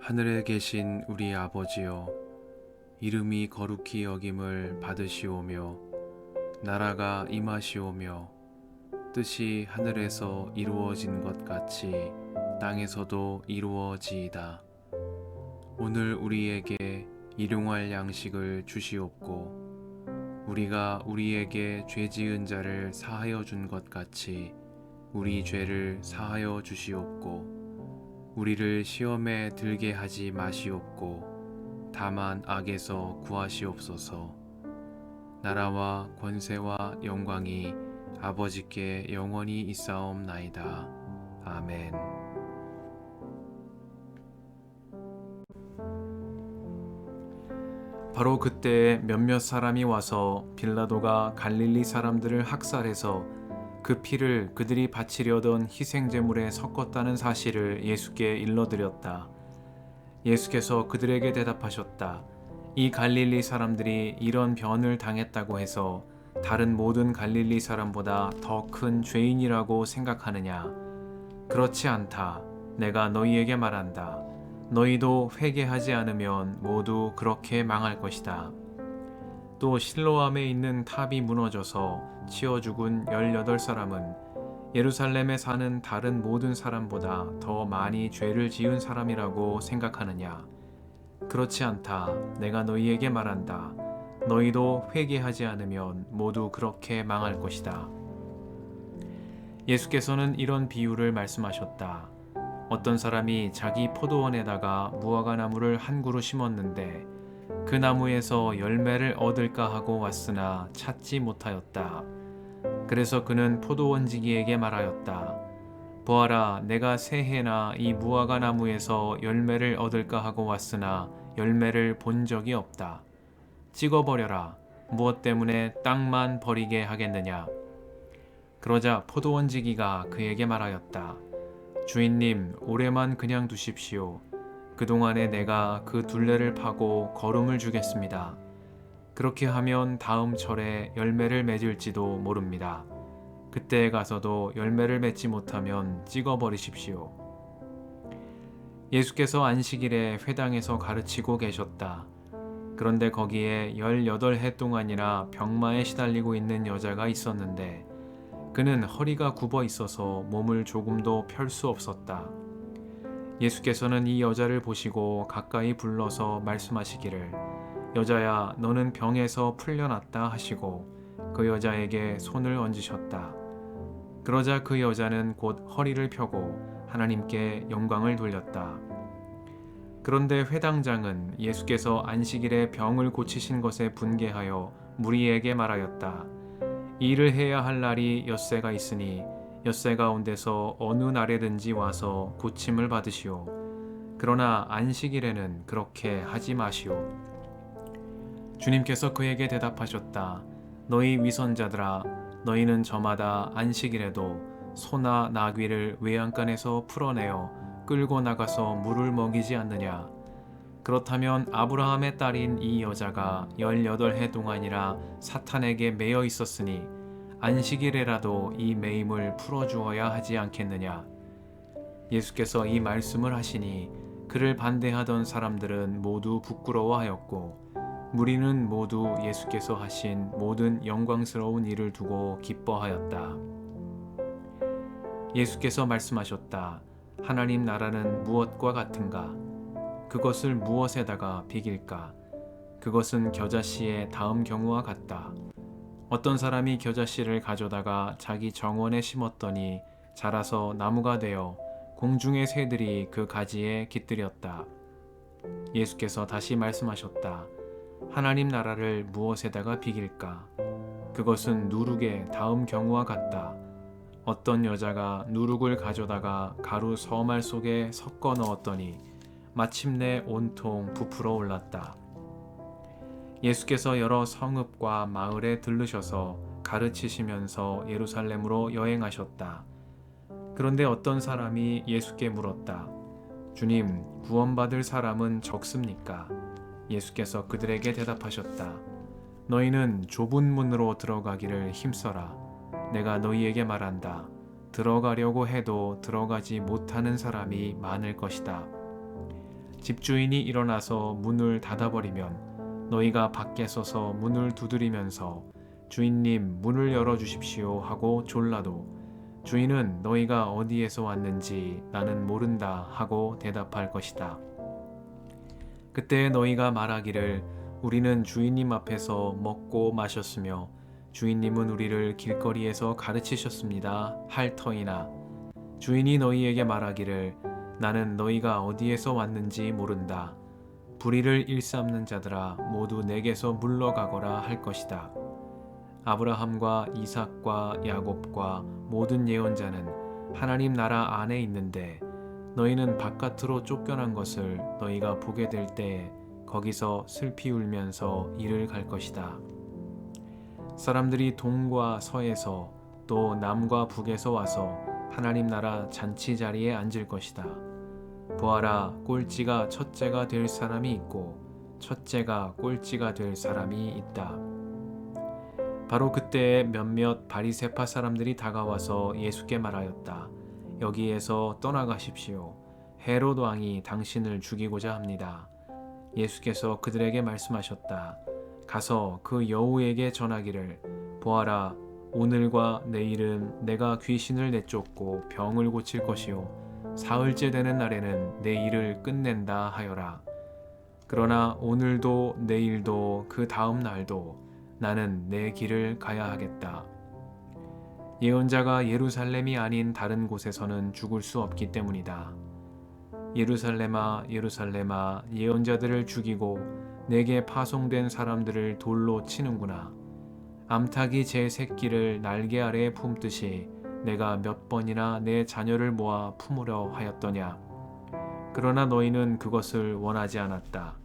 하늘에 계신 우리 아버지여, 이름이 거룩히 여김을 받으시오며 나라가 임하시오며 뜻이 하늘에서 이루어진 것 같이 땅에서도 이루어지이다. 오늘 우리에게 일용할 양식을 주시옵고 우리가 우리에게 죄 지은 자를 사하여 준 것 같이 우리 죄를 사하여 주시옵고 우리를 시험에 들게 하지 마시옵고 다만 악에서 구하시옵소서. 나라와 권세와 영광이 아버지께 영원히 있사옵나이다. 아멘. 바로 그때 몇몇 사람이 와서 빌라도가 갈릴리 사람들을 학살해서 그 피를 그들이 바치려던 희생제물에 섞었다는 사실을 예수께 일러드렸다. 예수께서 그들에게 대답하셨다. 이 갈릴리 사람들이 이런 변을 당했다고 해서 다른 모든 갈릴리 사람보다 더 큰 죄인이라고 생각하느냐? 그렇지 않다. 내가 너희에게 말한다. 너희도 회개하지 않으면 모두 그렇게 망할 것이다. 또 실로암에 있는 탑이 무너져서 치어 죽은 18사람은 예루살렘에 사는 다른 모든 사람보다 더 많이 죄를 지은 사람이라고 생각하느냐? 그렇지 않다. 내가 너희에게 말한다. 너희도 회개하지 않으면 모두 그렇게 망할 것이다. 예수께서는 이런 비유를 말씀하셨다. 어떤 사람이 자기 포도원에다가 무화과 나무를 한 그루 심었는데 그 나무에서 열매를 얻을까 하고 왔으나 찾지 못하였다. 그래서 그는 포도원지기에게 말하였다. 보아라, 내가 새해나 이 무화과 나무에서 열매를 얻을까 하고 왔으나 열매를 본 적이 없다. 찍어버려라. 무엇 때문에 땅만 버리게 하겠느냐? 그러자 포도원지기가 그에게 말하였다. 주인님, 올해만 그냥 두십시오. 그동안에 내가 그 둘레를 파고 거름을 주겠습니다. 그렇게 하면 다음 철에 열매를 맺을지도 모릅니다. 그때에 가서도 열매를 맺지 못하면 찍어버리십시오. 예수께서 안식일에 회당에서 가르치고 계셨다. 그런데 거기에 18해 동안이나 병마에 시달리고 있는 여자가 있었는데 그는 허리가 굽어 있어서 몸을 조금도 펼 수 없었다. 예수께서는 이 여자를 보시고 가까이 불러서 말씀하시기를 여자야, 너는 병에서 풀려났다 하시고 그 여자에게 손을 얹으셨다. 그러자 그 여자는 곧 허리를 펴고 하나님께 영광을 돌렸다. 그런데 회당장은 예수께서 안식일에 병을 고치신 것에 분개하여 무리에게 말하였다. 이 일을 해야 할 날이 엿새가 있으니 엿새 가운데서 어느 날에든지 와서 고침을 받으시오. 그러나 안식일에는 그렇게 하지 마시오. 주님께서 그에게 대답하셨다. 너희 위선자들아, 너희는 저마다 안식일에도 소나 나귀를 외양간에서 풀어내어 끌고 나가서 물을 먹이지 않느냐? 그렇다면 아브라함의 딸인 이 여자가 18해 동안이나 사탄에게 매여 있었으니 안식일에라도 이 매임을 풀어주어야 하지 않겠느냐? 예수께서 이 말씀을 하시니 그를 반대하던 사람들은 모두 부끄러워하였고 무리는 모두 예수께서 하신 모든 영광스러운 일을 두고 기뻐하였다. 예수께서 말씀하셨다. 하나님 나라는 무엇과 같은가? 그것을 무엇에다가 비길까? 그것은 겨자씨의 다음 경우와 같다. 어떤 사람이 겨자씨를 가져다가 자기 정원에 심었더니 자라서 나무가 되어 공중의 새들이 그 가지에 깃들였다. 예수께서 다시 말씀하셨다. 하나님 나라를 무엇에다가 비길까? 그것은 누룩의 다음 경우와 같다. 어떤 여자가 누룩을 가져다가 가루 서말 속에 섞어 넣었더니 마침내 온통 부풀어 올랐다. 예수께서 여러 성읍과 마을에 들르셔서 가르치시면서 예루살렘으로 여행하셨다. 그런데 어떤 사람이 예수께 물었다. 주님, 구원받을 사람은 적습니까? 예수께서 그들에게 대답하셨다. 너희는 좁은 문으로 들어가기를 힘써라. 내가 너희에게 말한다. 들어가려고 해도 들어가지 못하는 사람이 많을 것이다. 집주인이 일어나서 문을 닫아버리면 너희가 밖에 서서 문을 두드리면서 주인님 문을 열어주십시오 하고 졸라도 주인은 너희가 어디에서 왔는지 나는 모른다 하고 대답할 것이다. 그때 너희가 말하기를 우리는 주인님 앞에서 먹고 마셨으며 주인님은 우리를 길거리에서 가르치셨습니다 할 터이나 주인이 너희에게 말하기를 나는 너희가 어디에서 왔는지 모른다. 불의를 일삼는 자들아 모두 내게서 물러가거라 할 것이다. 아브라함과 이삭과 야곱과 모든 예언자는 하나님 나라 안에 있는데 너희는 바깥으로 쫓겨난 것을 너희가 보게 될 때에 거기서 슬피 울면서 이를 갈 것이다. 사람들이 동과 서에서 또 남과 북에서 와서 하나님 나라 잔치 자리에 앉을 것이다. 보아라, 꼴찌가 첫째가 될 사람이 있고 첫째가 꼴찌가 될 사람이 있다. 바로 그때에 몇몇 바리새파 사람들이 다가와서 예수께 말하였다. 여기에서 떠나가십시오. 헤롯 왕이 당신을 죽이고자 합니다. 예수께서 그들에게 말씀하셨다. 가서 그 여우에게 전하기를 보아라, 오늘과 내일은 내가 귀신을 내쫓고 병을 고칠 것이요 사흘째 되는 날에는 내 일을 끝낸다 하여라. 그러나 오늘도 내일도 그 다음 날도 나는 내 길을 가야 하겠다. 예언자가 예루살렘이 아닌 다른 곳에서는 죽을 수 없기 때문이다. 예루살렘아 예루살렘아 예언자들을 죽이고 내게 파송된 사람들을 돌로 치는구나. 암탉이 제 새끼를 날개 아래에 품듯이 내가 몇 번이나 내 자녀를 모아 품으려 하였더냐. 그러나 너희는 그것을 원하지 않았다.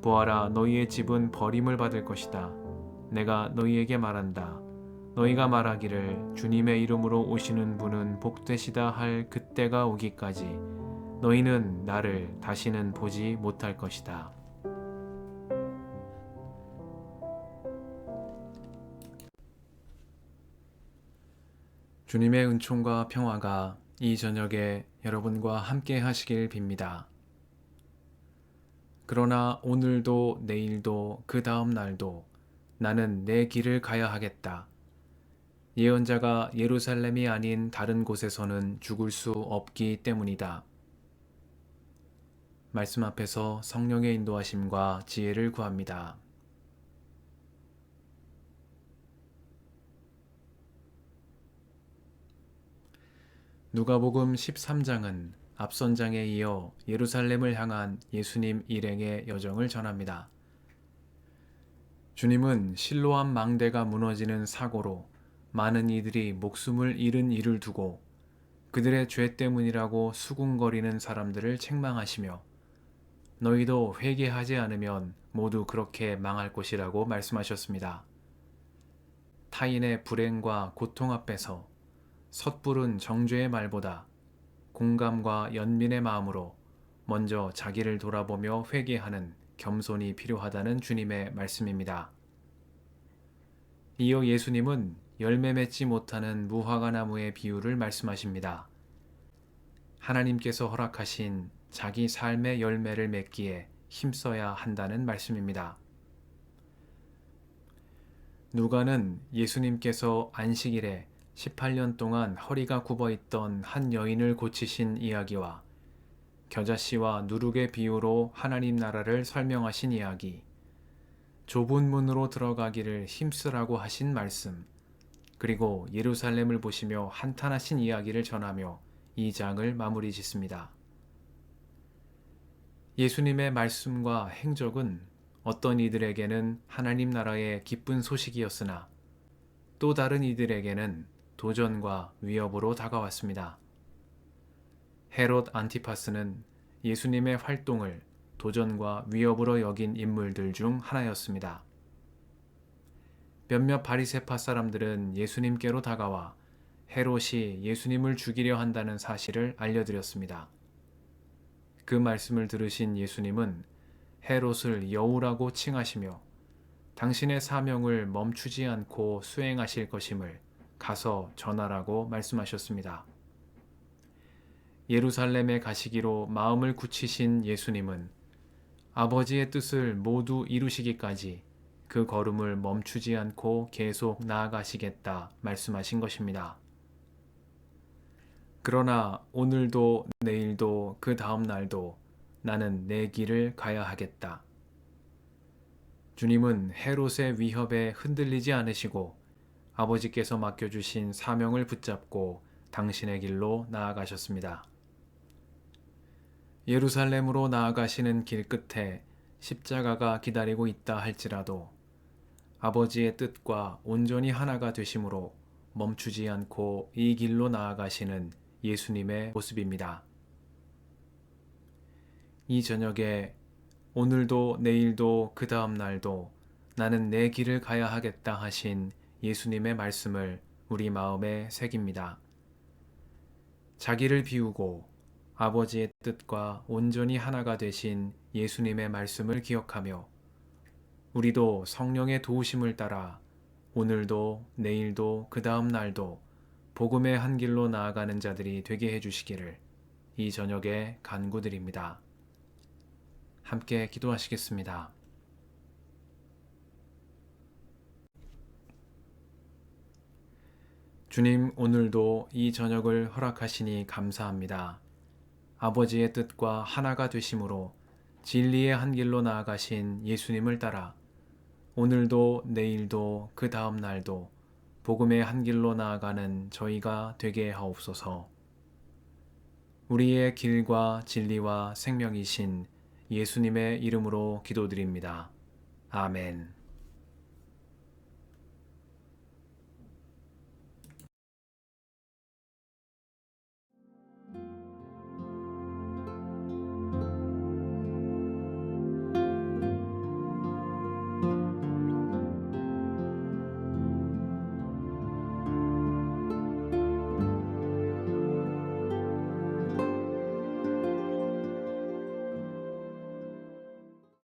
보아라, 너희의 집은 버림을 받을 것이다. 내가 너희에게 말한다. 너희가 말하기를 주님의 이름으로 오시는 분은 복되시다 할 그때가 오기까지 너희는 나를 다시는 보지 못할 것이다. 주님의 은총과 평화가 이 저녁에 여러분과 함께 하시길 빕니다. 그러나 오늘도 내일도 그 다음 날도 나는 내 길을 가야 하겠다. 예언자가 예루살렘이 아닌 다른 곳에서는 죽을 수 없기 때문이다. 말씀 앞에서 성령의 인도하심과 지혜를 구합니다. 누가복음 13장은 앞선 장에 이어 예루살렘을 향한 예수님 일행의 여정을 전합니다. 주님은 실로암 망대가 무너지는 사고로 많은 이들이 목숨을 잃은 일을 두고 그들의 죄 때문이라고 수군거리는 사람들을 책망하시며 너희도 회개하지 않으면 모두 그렇게 망할 것이라고 말씀하셨습니다. 타인의 불행과 고통 앞에서 섣부른 정죄의 말보다 공감과 연민의 마음으로 먼저 자기를 돌아보며 회개하는 겸손이 필요하다는 주님의 말씀입니다. 이어 예수님은 열매 맺지 못하는 무화과 나무의 비유를 말씀하십니다. 하나님께서 허락하신 자기 삶의 열매를 맺기에 힘써야 한다는 말씀입니다. 누가는 예수님께서 안식일에 18년 동안 허리가 굽어있던 한 여인을 고치신 이야기와 겨자씨와 누룩의 비유로 하나님 나라를 설명하신 이야기, 좁은 문으로 들어가기를 힘쓰라고 하신 말씀, 그리고 예루살렘을 보시며 한탄하신 이야기를 전하며 이 장을 마무리 짓습니다. 예수님의 말씀과 행적은 어떤 이들에게는 하나님 나라의 기쁜 소식이었으나 또 다른 이들에게는 도전과 위협으로 다가왔습니다. 헤롯 안티파스는 예수님의 활동을 도전과 위협으로 여긴 인물들 중 하나였습니다. 몇몇 바리새파 사람들은 예수님께로 다가와 헤롯이 예수님을 죽이려 한다는 사실을 알려드렸습니다. 그 말씀을 들으신 예수님은 헤롯을 여우라고 칭하시며 당신의 사명을 멈추지 않고 수행하실 것임을 가서 전하라고 말씀하셨습니다. 예루살렘에 가시기로 마음을 굳히신 예수님은 아버지의 뜻을 모두 이루시기까지 그 걸음을 멈추지 않고 계속 나아가시겠다 말씀하신 것입니다. 그러나 오늘도 내일도 그 다음 날도 나는 내 길을 가야 하겠다. 주님은 헤롯의 위협에 흔들리지 않으시고 아버지께서 맡겨주신 사명을 붙잡고 당신의 길로 나아가셨습니다. 예루살렘으로 나아가시는 길 끝에 십자가가 기다리고 있다 할지라도 아버지의 뜻과 온전히 하나가 되심으로 멈추지 않고 이 길로 나아가시는 예수님의 모습입니다. 이 저녁에 오늘도 내일도 그 다음 날도 나는 내 길을 가야 하겠다 하신 예수님의 말씀을 우리 마음에 새깁니다. 자기를 비우고 아버지의 뜻과 온전히 하나가 되신 예수님의 말씀을 기억하며 우리도 성령의 도우심을 따라 오늘도 내일도 그 다음 날도 복음의 한 길로 나아가는 자들이 되게 해주시기를 이 저녁에 간구드립니다. 함께 기도하시겠습니다. 주님, 오늘도 이 저녁을 허락하시니 감사합니다. 아버지의 뜻과 하나가 되심으로 진리의 한 길로 나아가신 예수님을 따라 오늘도 내일도 그 다음 날도 복음의 한 길로 나아가는 저희가 되게 하옵소서. 우리의 길과 진리와 생명이신 예수님의 이름으로 기도드립니다. 아멘.